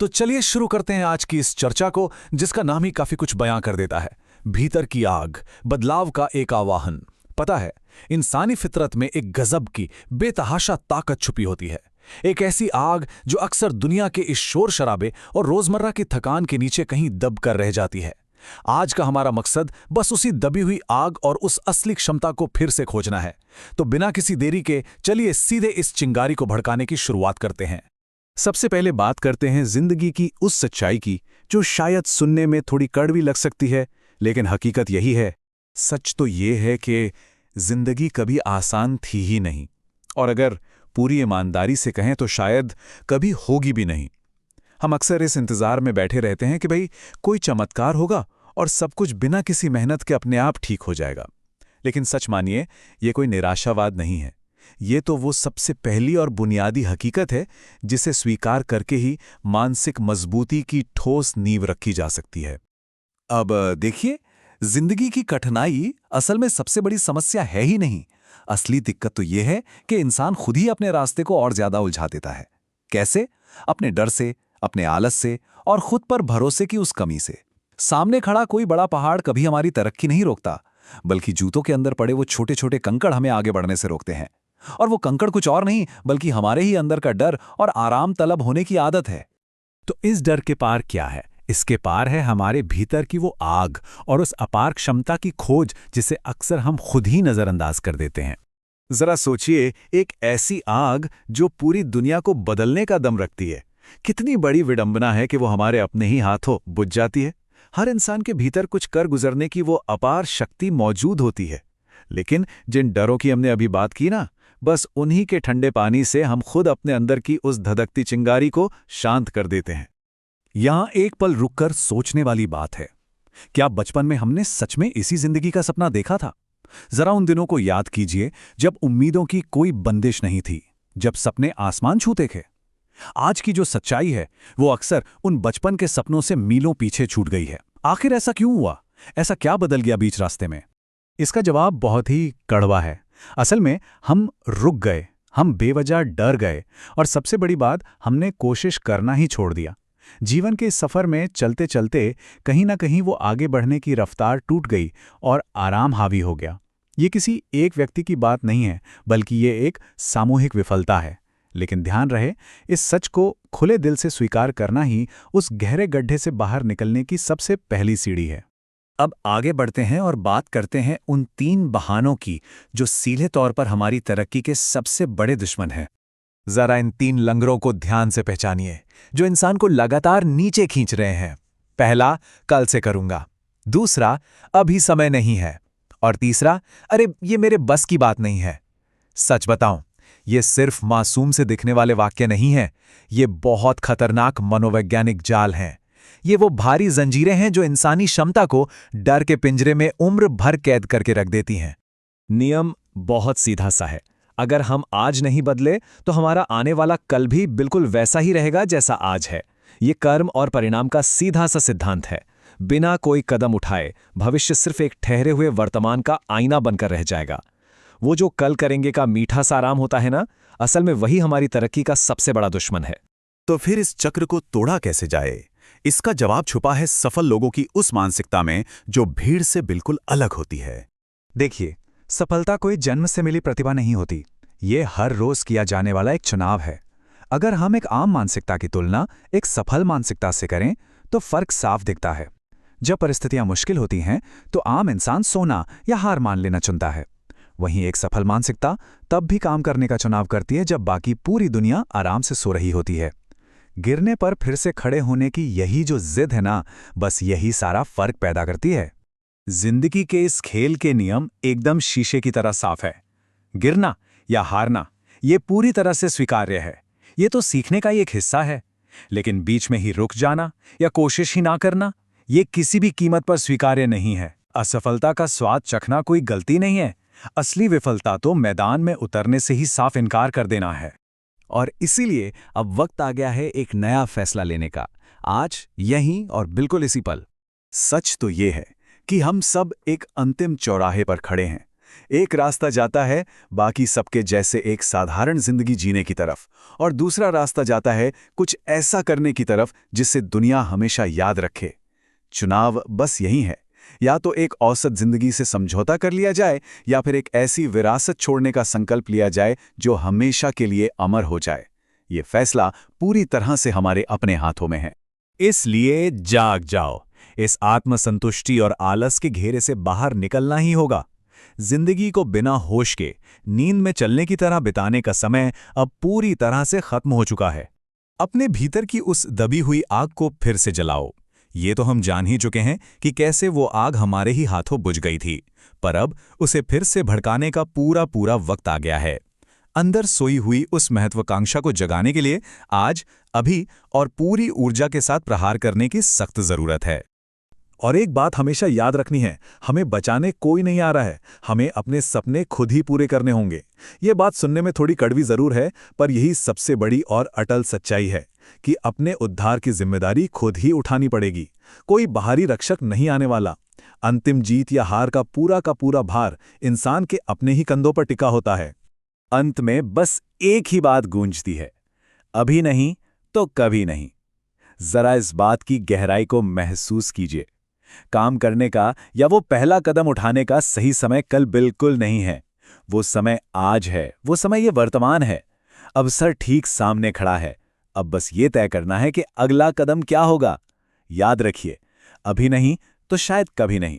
तो चलिए शुरू करते हैं आज की इस चर्चा को, जिसका नाम ही काफी कुछ बयां कर देता है। भीतर की आग, बदलाव का एक आवाहन। पता है, इंसानी फितरत में एक गजब की बेतहाशा ताकत छुपी होती है। एक ऐसी आग जो अक्सर दुनिया के इस शोर शराबे और रोजमर्रा की थकान के नीचे कहीं दब कर रह जाती है। आज का हमारा मकसद बस उसी दबी हुई आग और उस असली क्षमता को फिर से खोजना है। तो बिना किसी देरी के चलिए सीधे इस चिंगारी को भड़काने की शुरुआत करते हैं। सबसे पहले बात करते हैं जिंदगी की उस सच्चाई की जो शायद सुनने में थोड़ी कड़वी लग सकती है, लेकिन हकीकत यही है। सच तो ये है कि जिंदगी कभी आसान थी ही नहीं, और अगर पूरी ईमानदारी से कहें तो शायद कभी होगी भी नहीं। हम अक्सर इस इंतजार में बैठे रहते हैं कि भाई कोई चमत्कार होगा और सब कुछ बिना किसी मेहनत के अपने आप ठीक हो जाएगा। लेकिन सच मानिए, ये कोई निराशावाद नहीं है। ये तो वो सबसे पहली और बुनियादी हकीकत है जिसे स्वीकार करके ही मानसिक मजबूती की ठोस नींव रखी जा सकती है। अब देखिए, जिंदगी की कठिनाई असल में सबसे बड़ी समस्या है ही नहीं। असली दिक्कत तो ये है कि इंसान खुद ही अपने रास्ते को और ज्यादा उलझा देता है। कैसे? अपने डर से, अपने आलस से और खुद पर भरोसे की उस कमी से। सामने खड़ा कोई बड़ा पहाड़ कभी हमारी तरक्की नहीं रोकता, बल्कि जूतों के अंदर पड़े वो छोटे छोटे कंकड़ हमें आगे बढ़ने से रोकते हैं। और वो कंकड़ कुछ और नहीं बल्कि हमारे ही अंदर का डर और आराम तलब होने की आदत है। तो इस डर के पार क्या है? इसके पार है हमारे भीतर की वो आग और उस अपार क्षमता की खोज जिसे अक्सर हम खुद ही नजरअंदाज कर देते हैं। जरा सोचिए, एक ऐसी आग जो पूरी दुनिया को बदलने का दम रखती है। कितनी बड़ी विडंबना है कि वो हमारे अपने ही हाथों बुझ जाती है। हर इंसान के भीतर कुछ कर गुजरने की वो अपार शक्ति मौजूद होती है, लेकिन जिन डरों की हमने अभी बात की ना, बस उन्हीं के ठंडे पानी से हम खुद अपने अंदर की उस धधकती चिंगारी को शांत कर देते हैं। यहां एक पल रुककर सोचने वाली बात है, क्या बचपन में हमने सच में इसी जिंदगी का सपना देखा था? जरा उन दिनों को याद कीजिए जब उम्मीदों की कोई बंदिश नहीं थी, जब सपने आसमान छूते थे। आज की जो सच्चाई है वो अक्सर उन बचपन के सपनों से मीलों पीछे छूट गई है। आखिर ऐसा क्यों हुआ? ऐसा क्या बदल गया बीच रास्ते में? इसका जवाब बहुत ही कड़वा है। असल में हम रुक गए, हम बेवजह डर गए, और सबसे बड़ी बात, हमने कोशिश करना ही छोड़ दिया। जीवन के इस सफर में चलते चलते कहीं ना कहीं वो आगे बढ़ने की रफ्तार टूट गई और आराम हावी हो गया। ये किसी एक व्यक्ति की बात नहीं है, बल्कि ये एक सामूहिक विफलता है। लेकिन ध्यान रहे, इस सच को खुले दिल से स्वीकार करना ही उस गहरे गड्ढे से बाहर निकलने की सबसे पहली सीढ़ी है। अब आगे बढ़ते हैं और बात करते हैं उन 3 बहानों की जो सीधे तौर पर हमारी तरक्की के सबसे बड़े दुश्मन हैं। जरा इन 3 लंगरों को ध्यान से पहचानिए, जो इंसान को लगातार नीचे खींच रहे हैं। पहला, कल से करूंगा। दूसरा, अभी समय नहीं है। और तीसरा, अरे ये मेरे बस की बात नहीं है। सच बताऊं, ये सिर्फ मासूम से दिखने वाले वाक्य नहीं हैं, ये बहुत खतरनाक मनोवैज्ञानिक जाल हैं। ये वो भारी जंजीरें हैं जो इंसानी क्षमता को डर के पिंजरे में उम्र भर कैद करके रख देती हैं। नियम बहुत सीधा सा है, अगर हम आज नहीं बदले तो हमारा आने वाला कल भी बिल्कुल वैसा ही रहेगा जैसा आज है। ये कर्म और परिणाम का सीधा सा सिद्धांत है। बिना कोई कदम उठाए भविष्य सिर्फ एक ठहरे हुए वर्तमान का आईना बनकर रह जाएगा। वो जो कल करेंगे का मीठा सा आराम होता है ना, असल में वही हमारी तरक्की का सबसे बड़ा दुश्मन है। तो फिर इस चक्र को तोड़ा कैसे जाए? इसका जवाब छुपा है सफल लोगों की उस मानसिकता में जो भीड़ से बिल्कुल अलग होती है। देखिए, सफलता कोई जन्म से मिली प्रतिभा नहीं होती, ये हर रोज किया जाने वाला एक चुनाव है। अगर हम एक आम मानसिकता की तुलना एक सफल मानसिकता से करें तो फर्क साफ दिखता है। जब परिस्थितियां मुश्किल होती हैं तो आम इंसान सोना या हार मान लेना चुनता है। वहीं एक सफल मानसिकता तब भी काम करने का चुनाव करती है जब बाकी पूरी दुनिया आराम से सो रही होती है। गिरने पर फिर से खड़े होने की यही जो जिद है ना, बस यही सारा फर्क पैदा करती है। जिंदगी के इस खेल के नियम एकदम शीशे की तरह साफ है। गिरना या हारना ये पूरी तरह से स्वीकार्य है, ये तो सीखने का ही एक हिस्सा है। लेकिन बीच में ही रुक जाना या कोशिश ही ना करना, ये किसी भी कीमत पर स्वीकार्य नहीं है। असफलता का स्वाद चखना कोई गलती नहीं है, असली विफलता तो मैदान में उतरने से ही साफ इनकार कर देना है। और इसीलिए अब वक्त आ गया है एक नया फैसला लेने का, आज, यहीं और बिल्कुल इसी पल। सच तो ये है कि हम सब एक अंतिम चौराहे पर खड़े हैं, एक रास्ता जाता है बाकी सबके जैसे एक साधारण जिंदगी जीने की तरफ, और दूसरा रास्ता जाता है कुछ ऐसा करने की तरफ जिससे दुनिया हमेशा याद रखे। चुनाव बस यही है, या तो एक औसत जिंदगी से समझौता कर लिया जाए या फिर एक ऐसी विरासत छोड़ने का संकल्प लिया जाए जो हमेशा के लिए अमर हो जाए। ये फैसला पूरी तरह से हमारे अपने हाथों में है। इसलिए जाग जाओ, इस आत्मसंतुष्टि और आलस के घेरे से बाहर निकलना ही होगा। जिंदगी को बिना होश के नींद में चलने की तरह बिताने का समय अब पूरी तरह से खत्म हो चुका है। अपने भीतर की उस दबी हुई आग को फिर से जलाओ। ये तो हम जान ही चुके हैं कि कैसे वो आग हमारे ही हाथों बुझ गई थी, पर अब उसे फिर से भड़काने का पूरा पूरा वक्त आ गया है। अंदर सोई हुई उस महत्वाकांक्षा को जगाने के लिए आज, अभी और पूरी ऊर्जा के साथ प्रहार करने की सख्त जरूरत है। और एक बात हमेशा याद रखनी है, हमें बचाने कोई नहीं आ रहा है, हमें अपने सपने खुद ही पूरे करने होंगे। ये बात सुनने में थोड़ी कड़वी जरूर है, पर यही सबसे बड़ी और अटल सच्चाई है कि अपने उद्धार की जिम्मेदारी खुद ही उठानी पड़ेगी। कोई बाहरी रक्षक नहीं आने वाला। अंतिम जीत या हार का पूरा भार इंसान के अपने ही कंधों पर टिका होता है। अंत में बस एक ही बात गूंजती है, अभी नहीं तो कभी नहीं। जरा इस बात की गहराई को महसूस कीजिए। काम करने का या वो पहला कदम उठाने का सही समय कल बिल्कुल नहीं है। वो समय आज है, वो समय ये वर्तमान है। अवसर ठीक सामने खड़ा है। अब बस ये तय करना है कि अगला कदम क्या होगा। याद रखिए, अभी नहीं तो शायद कभी नहीं।